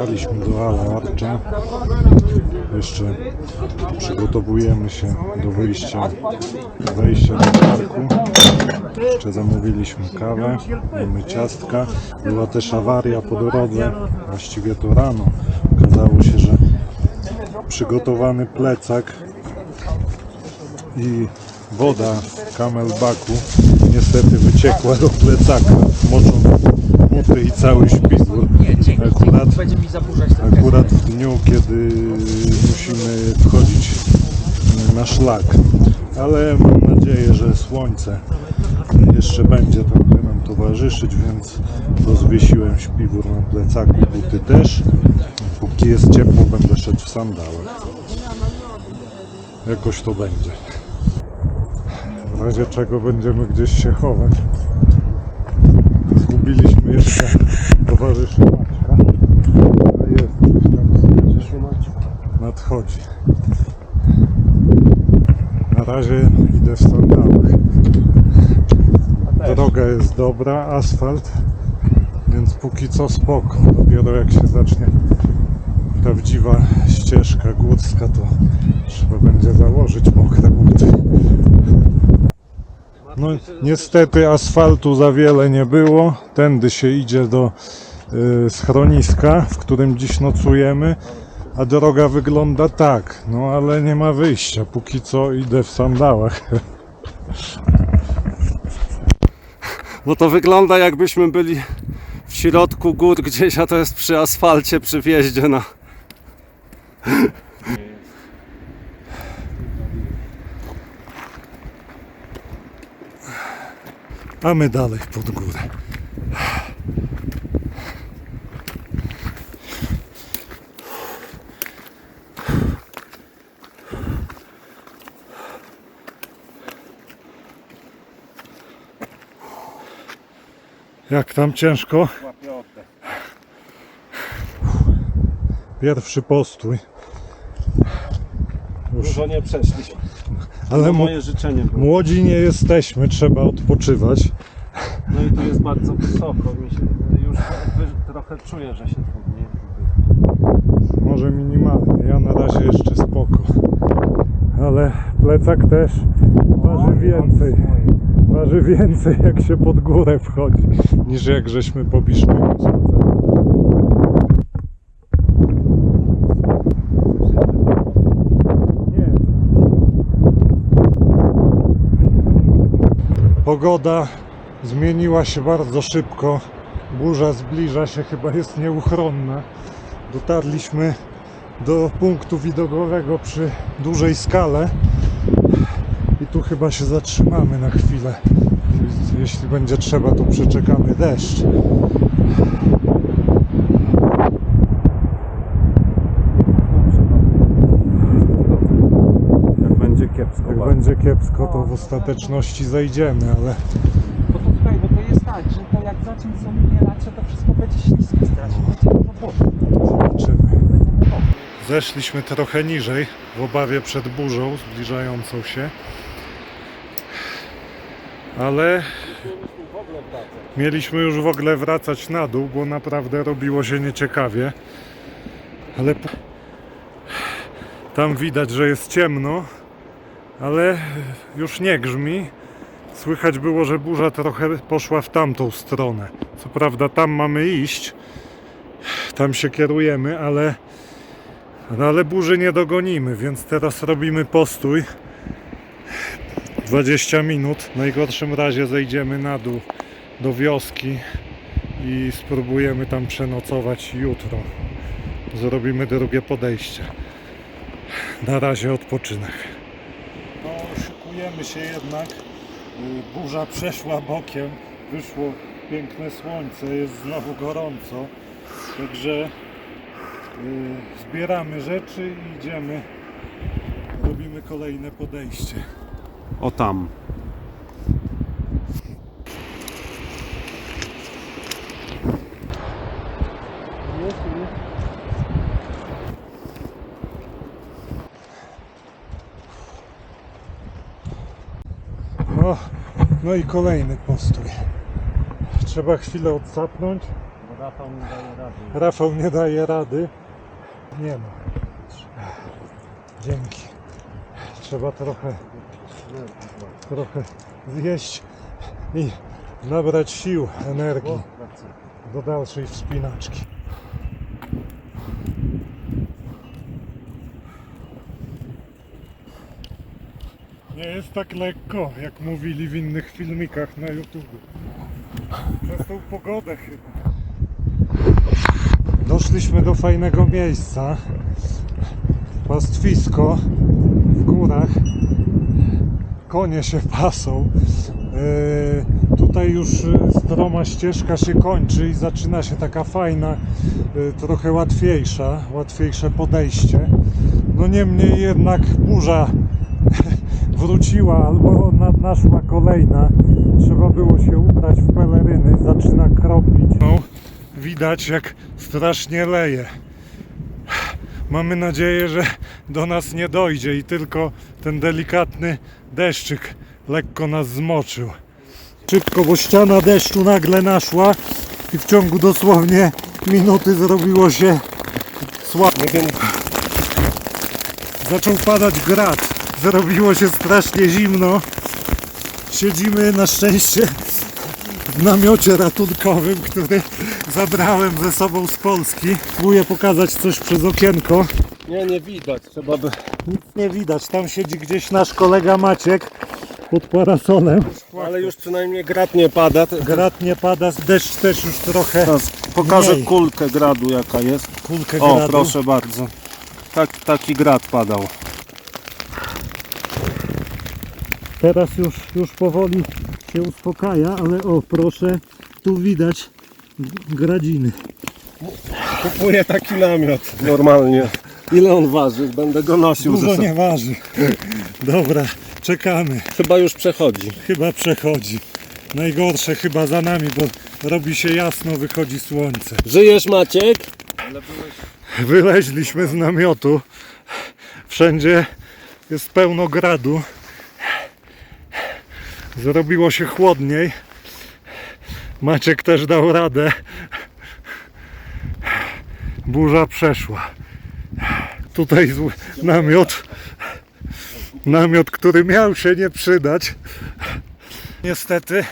Dojechaliśmy do Alarcza. Jeszcze przygotowujemy się do wejścia do parku. Jeszcze zamówiliśmy kawę, mamy ciastka. Była też awaria po drodze, właściwie to rano. Okazało się, że przygotowany plecak i woda w camelbacku niestety wyciekła do plecaka, mocząc buty i cały śpiwór. Akurat w dniu, kiedy musimy wchodzić na szlak. Ale mam nadzieję, że słońce jeszcze będzie trochę nam towarzyszyć, więc rozwiesiłem śpiwór na plecaku, buty też. Póki jest ciepło, będę szedł w sandałach. Jakoś to będzie. W razie czego będziemy gdzieś się chować. Zgubiliśmy jeszcze towarzyszy Maćka. Jest coś tam nadchodzi. Na razie idę w sandałach. Droga jest dobra, asfalt, więc póki co spoko. Dopiero jak się zacznie prawdziwa ścieżka górska, to trzeba będzie założyć mokre buty. No niestety asfaltu za wiele nie było. Tędy się idzie do schroniska, w którym dziś nocujemy, a droga wygląda tak, no ale nie ma wyjścia. Póki co idę w sandałach. No to wygląda, jakbyśmy byli w środku gór gdzieś, a to jest przy asfalcie, przy wjeździe na... A my dalej pod górę. Jak tam ciężko? Pierwszy postój. Dużo nie przeszliśmy. Ale moje życzenie było. Młodzi nie jesteśmy, trzeba odpoczywać. No i tu jest bardzo wysoko. Już trochę czuję, że się trudniej. Może minimalnie, ja na razie jeszcze spoko. Ale plecak też waży więcej. Waży więcej, jak się pod górę wchodzi, niż jak żeśmy po Biszkowie spacerowali. Pogoda zmieniła się bardzo szybko. Burza zbliża się, chyba jest nieuchronna. Dotarliśmy do punktu widokowego przy dużej skale i tu chyba się zatrzymamy na chwilę. Jeśli będzie trzeba, to przeczekamy deszcz. Jak będzie kiepsko, to w ostateczności zejdziemy, ale... Bo to tutaj, bo to jest tak, że to jak zacznie są umierać, to wszystko będzie śliskie strasznie, będzie po boku. Zobaczymy. Zeszliśmy trochę niżej, w obawie przed burzą zbliżającą się. Ale mieliśmy już w ogóle wracać na dół, bo naprawdę robiło się nieciekawie. Ale tam widać, że jest ciemno, ale już nie grzmi. Słychać było, że burza trochę poszła w tamtą stronę. Co prawda tam mamy iść, tam się kierujemy, ale burzy nie dogonimy, więc teraz robimy postój. 20 minut. W najgorszym razie zejdziemy na dół do wioski i spróbujemy tam przenocować jutro. Zrobimy drugie podejście. Na razie odpoczynek. No, szykujemy się jednak. Burza przeszła bokiem. Wyszło piękne słońce, jest znowu gorąco. Także zbieramy rzeczy i idziemy. Robimy kolejne podejście. O tam. No i kolejny postój. Trzeba chwilę odsapnąć, Rafał nie daje rady. Rafał nie daje rady. Nie ma. Dzięki. Trzeba trochę zjeść i nabrać sił, energii do dalszej wspinaczki. Nie jest tak lekko, jak mówili w innych filmikach na YouTube. Przez tą pogodę chyba. Doszliśmy do fajnego miejsca. Pastwisko w górach. Konie się pasą. Tutaj już stroma ścieżka się kończy i zaczyna się taka fajna, trochę łatwiejsze podejście. No niemniej jednak burza wróciła albo nadnaszła kolejna. Trzeba było się ubrać w peleryny, zaczyna kropić. No, widać jak strasznie leje. Mamy nadzieję, że do nas nie dojdzie i tylko ten delikatny deszczyk lekko nas zmoczył. Szybko, bo ściana deszczu nagle naszła i w ciągu dosłownie minuty zrobiło się słabo. Zaczął padać grad. Zrobiło się strasznie zimno. Siedzimy na szczęście w namiocie ratunkowym, który zabrałem ze sobą z Polski. Próbuję pokazać coś przez okienko. Nie widać, trzeba by... Nic nie widać. Tam siedzi gdzieś nasz kolega Maciek pod parasolem. Ale już przynajmniej grad nie pada. Grad nie pada, deszcz też już trochę. Teraz pokażę mniej. kulkę gradu jaka jest. Kulkę O, gradu. proszę bardzo. Taki grad padał. Teraz już powoli się uspokaja, ale o proszę, tu widać gradziny. Kupuję taki namiot normalnie. Ile on waży? Będę go nosił ze Dużo sobą. nie waży. Dobra, czekamy. Chyba już przechodzi. Chyba przechodzi. Najgorsze chyba za nami, bo robi się jasno, wychodzi słońce. Żyjesz, Maciek? Wyleźliśmy z namiotu. Wszędzie jest pełno gradu. Zrobiło się chłodniej. Maciek też dał radę. Burza przeszła. Tutaj namiot, który miał się nie przydać. Niestety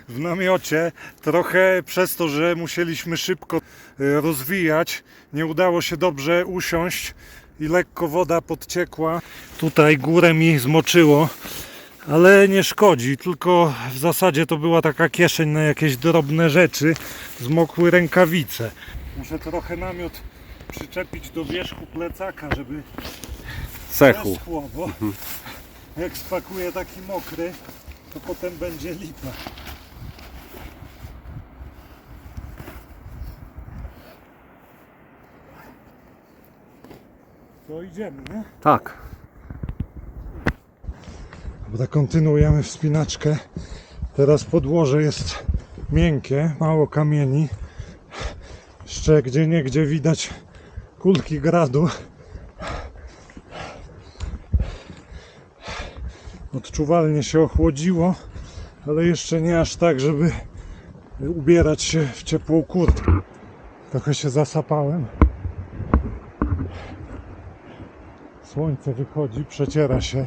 w namiocie trochę przez to, że musieliśmy szybko rozwijać, nie udało się dobrze usiąść i lekko woda podciekła. Tutaj górę mi zmoczyło, ale nie szkodzi, tylko w zasadzie to była taka kieszeń na jakieś drobne rzeczy, zmokły rękawice. Muszę trochę namiot przyczepić do wierzchu plecaka, żeby Cechu. zeschło, bo jak spakuję taki mokry, to potem będzie lipa. To idziemy, nie? Tak. Dobra, kontynuujemy wspinaczkę. Teraz podłoże jest miękkie, mało kamieni. Jeszcze gdzieniegdzie widać kulki gradu. Odczuwalnie się ochłodziło, ale jeszcze nie aż tak, żeby ubierać się w ciepłą kurtkę. Trochę się zasapałem. Słońce wychodzi, przeciera się.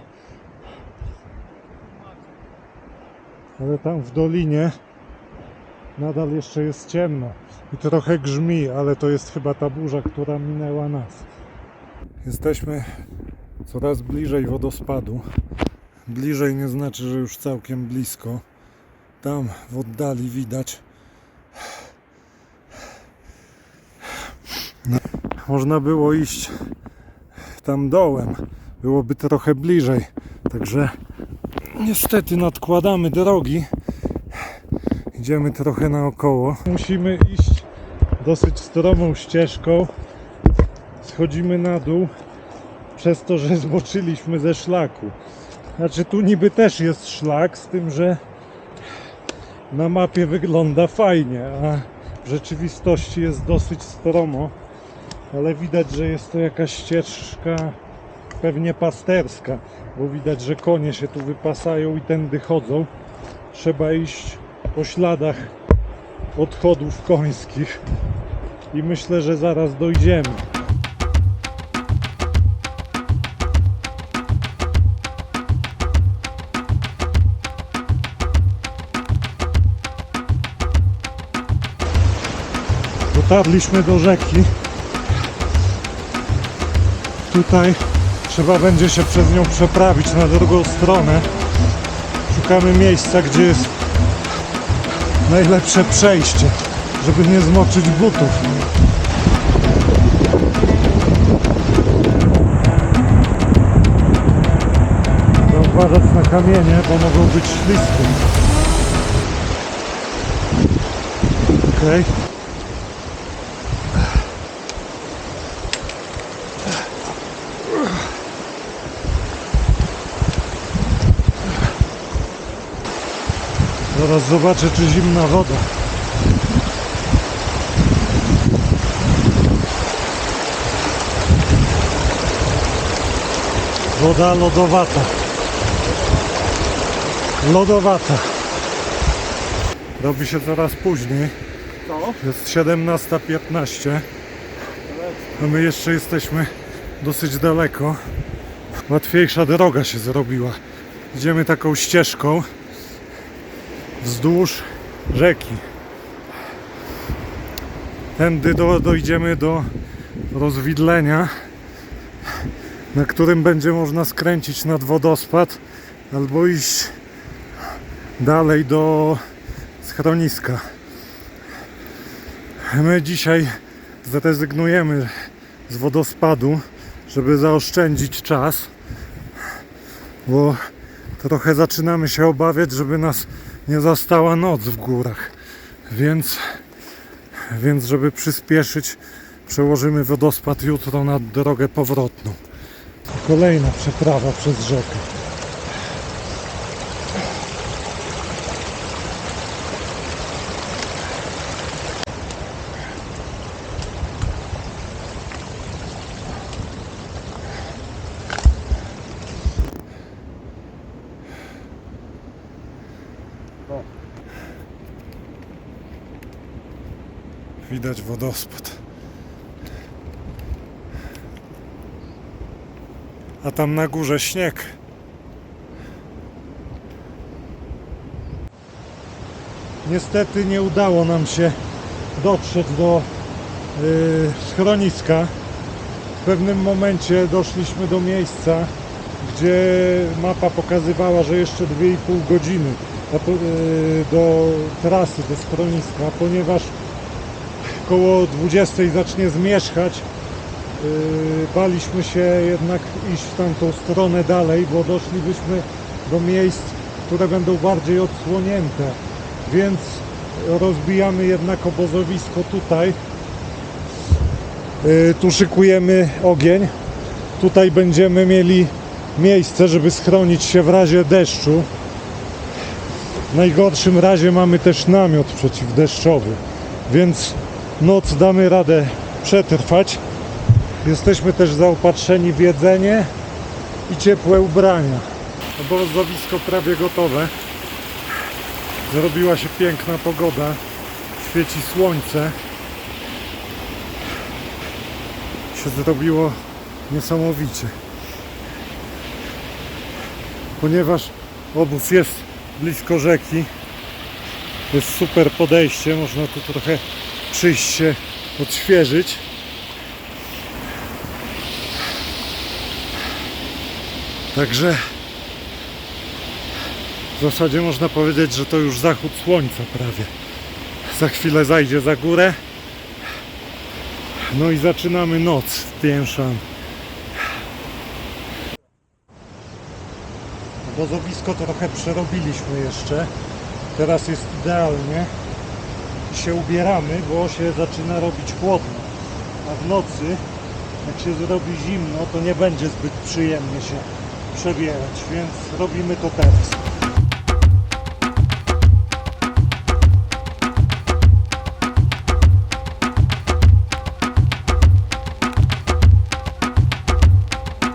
Ale tam w dolinie nadal jeszcze jest ciemno i trochę grzmi, ale to jest chyba ta burza, która minęła nas. Jesteśmy coraz bliżej wodospadu. Bliżej nie znaczy, że już całkiem blisko. Tam w oddali widać. No, można było iść tam dołem. Byłoby trochę bliżej. Także niestety nadkładamy drogi. Idziemy trochę naokoło. Musimy iść dosyć stromą ścieżką. Schodzimy na dół przez to, że zboczyliśmy ze szlaku. Znaczy tu niby też jest szlak, z tym, że na mapie wygląda fajnie, a w rzeczywistości jest dosyć stromo. Ale widać, że jest to jakaś ścieżka pewnie pasterska, bo widać, że konie się tu wypasają i tędy chodzą. Trzeba iść po śladach odchodów końskich i myślę, że zaraz dojdziemy. Dotarliśmy do rzeki. Tutaj trzeba będzie się przez nią przeprawić na drugą stronę. Szukamy miejsca, gdzie jest najlepsze przejście, żeby nie zmoczyć butów. Trzeba uważać na kamienie, bo mogą być śliskie. Okej. Zaraz zobaczę, czy zimna woda. Woda lodowata. Lodowata. Robi się coraz później. Co? Jest 17:15. A my jeszcze jesteśmy dosyć daleko. Łatwiejsza droga się zrobiła. Idziemy taką ścieżką wzdłuż rzeki. Tędy dojdziemy do rozwidlenia, na którym będzie można skręcić nad wodospad albo iść dalej do schroniska. My dzisiaj zrezygnujemy z wodospadu, żeby zaoszczędzić czas, bo trochę zaczynamy się obawiać, żeby nas nie zastała noc w górach, więc żeby przyspieszyć, przełożymy wodospad jutro na drogę powrotną. Kolejna przeprawa przez rzekę. Widać wodospad. A tam na górze śnieg. Niestety nie udało nam się dotrzeć do schroniska. W pewnym momencie doszliśmy do miejsca, gdzie mapa pokazywała, że jeszcze 2,5 godziny do trasy, do schroniska, ponieważ koło 20 zacznie zmierzchać. Baliśmy się jednak iść w tamtą stronę dalej, bo doszlibyśmy do miejsc, które będą bardziej odsłonięte, więc rozbijamy jednak obozowisko tutaj. Tu szykujemy ogień. Tutaj będziemy mieli miejsce, żeby schronić się w razie deszczu. W najgorszym razie mamy też namiot przeciwdeszczowy, więc noc damy radę przetrwać. Jesteśmy też zaopatrzeni w jedzenie i ciepłe ubrania. Obozowisko prawie gotowe. Zrobiła się piękna pogoda. Świeci słońce. Się zrobiło niesamowicie. Ponieważ obóz jest blisko rzeki, jest super podejście, można tu trochę przyjść się odświeżyć. Także w zasadzie można powiedzieć, że to już zachód słońca prawie. Za chwilę zajdzie za górę. No i zaczynamy noc w Tien Shan. Obozowisko trochę przerobiliśmy jeszcze. Teraz jest idealnie. I się ubieramy, bo się zaczyna robić chłodno. A w nocy, jak się zrobi zimno, to nie będzie zbyt przyjemnie się przebierać, więc robimy to teraz.